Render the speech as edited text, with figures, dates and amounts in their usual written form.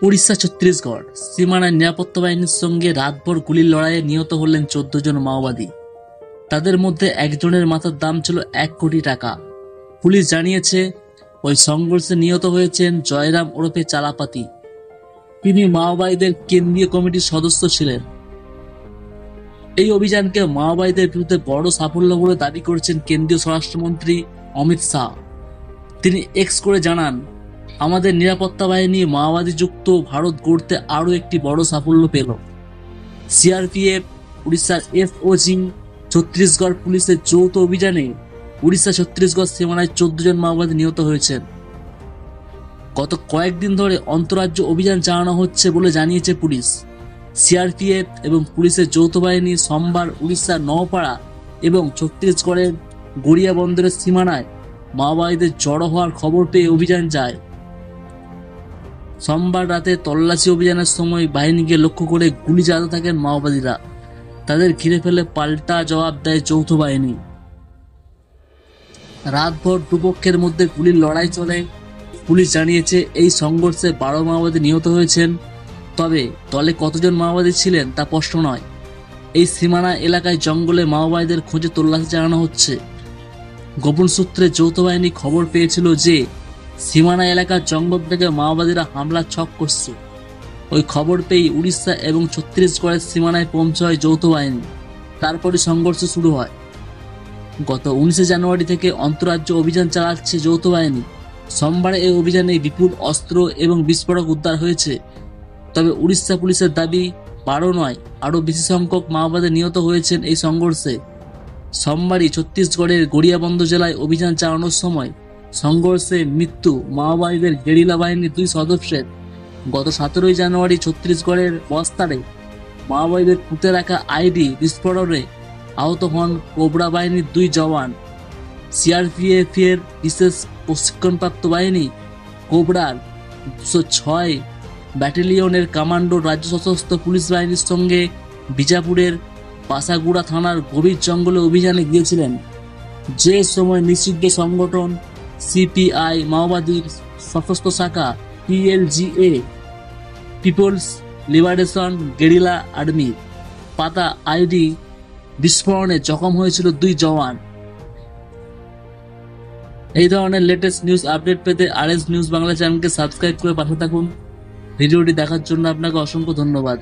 উড়িষ্যা ছত্তিশগড় সীমানায় নিরাপত্তা বাহিনীর সঙ্গে রাতভর গুলির লড়াইয়ে নিহত হলেন 14 জন মাওবাদী। তাদের মধ্যে একজনের মাথার দাম ছিল 1 কোটি টাকা। পুলিশ জানিয়েছে ওই সংঘর্ষে নিহত হয়েছেন জয়রাম ওরফে চালাপাতি। তিনি মাওবাদীদের কেন্দ্রীয় কমিটির সদস্য ছিলেন। এই অভিযানকে মাওবাদীদের বিরুদ্ধে বড় সাফল্য বলে দাবি করেছেন কেন্দ্রীয় স্বরাষ্ট্রমন্ত্রী অমিত শাহ। তিনি এক্স করে জানান, আমাদের নিরাপত্তা বাহিনী মাওবাদী যুক্ত ভারত গড়তে আরও একটি বড় সাফল্য পেল। সিআরপিএফ, উড়িষ্যার এসওজি, ছত্তিশগড় পুলিশের যৌথ অভিযানে উড়িষ্যা ছত্তিশগড় সীমানায় 14 জন মাওবাদী নিহত হয়েছেন। গত কয়েকদিন ধরে অন্তরাজ্য অভিযান চালানো হচ্ছে বলে জানিয়েছে পুলিশ। সিআরপিএফ এবং পুলিশের যৌথ বাহিনী সোমবার উড়িষ্যার নওপাড়া এবং ছত্তিশগড়ের গড়িয়া বন্দরের সীমানায় মাওবাদীদের জড়ো হওয়ার খবর পেয়ে অভিযান যায়। সোমবার রাতে তল্লাশি অভিযানের সময় বাহিনীকে লক্ষ্য করে গুলি চালাতে থাকেন মাওবাদীরা। তাদের ঘিরে ফেলে পাল্টা জবাব দেয় যৌথ বাহিনী। রাতভর দুপক্ষের মধ্যে গুলির লড়াই চলে। পুলিশ জানিয়েছে এই সংঘর্ষে 12 মাওবাদী নিহত হয়েছেন। তবে দলে কতজন মাওবাদী ছিলেন তা স্পষ্ট নয়। এই সীমানা এলাকায় জঙ্গলে মাওবাদীদের খোঁজে তল্লাশি চালানো হচ্ছে। গোপন সূত্রে যৌথ বাহিনী খবর পেয়েছিল যে সীমানা এলাকার জঙ্গল থেকে মাওবাদীরা হামলার ছক করছে। ওই খবর পেয়ে উড়িষ্যা এবং ছত্তিশগড়ের সীমানায় পৌঁছায় যৌথ বাহিনী। তারপরে সংঘর্ষ শুরু হয়। গত 19 জানুয়ারি থেকে অন্তরাজ্য অভিযান চালাচ্ছে যৌথ বাহিনী। সোমবার এই অভিযানে বিপুল অস্ত্র এবং বিস্ফোরক উদ্ধার হয়েছে। তবে উড়িষ্যা পুলিশের দাবি 12 নয়, আরও বেশি সংখ্যক মাওবাদী নিহত হয়েছেন এই সংঘর্ষে। সোমবারই ছত্তিশগড়ের গড়িয়াবন্দ জেলায় অভিযান চালানোর সময় সংঘর্ষে মৃত্যু মাওবাদীদের গেরিলা বাহিনীর 2 সদস্যের। গত 17 জানুয়ারি ছত্তিশগড়ের বস্তারে মাওবাদীদের পুঁতে রাখা আইডি বিস্ফোরণে আহত হন কোবরা বাহিনীর 2 জওয়ান। সিআরপিএফ এর বিশেষ প্রশিক্ষণপ্রাপ্ত বাহিনী কোবরার 206 ব্যাটালিয়নের কমান্ডো রাজ্য সশস্ত্র পুলিশ বাহিনীর সঙ্গে বিজাপুরের পাসাগুড়া থানার গভীর জঙ্গলে অভিযানে গিয়েছিলেন। যে সময় নিষিদ্ধ সংগঠন সিপিআই মাওবাদীর সশস্ত্র শাখা PLGA people's liberation guerrilla army পাতা আইডি বিস্ফোরণে জখম হয়েছিল 2 জওয়ান। এই ধরনের লেটেস্ট নিউজ আপডেট পেতে আরএস নিউজ বাংলা চ্যানেলকে সাবস্ক্রাইব করে পাশে থাকুন। ভিডিওটি দেখার জন্য আপনাকে অসংখ্য ধন্যবাদ।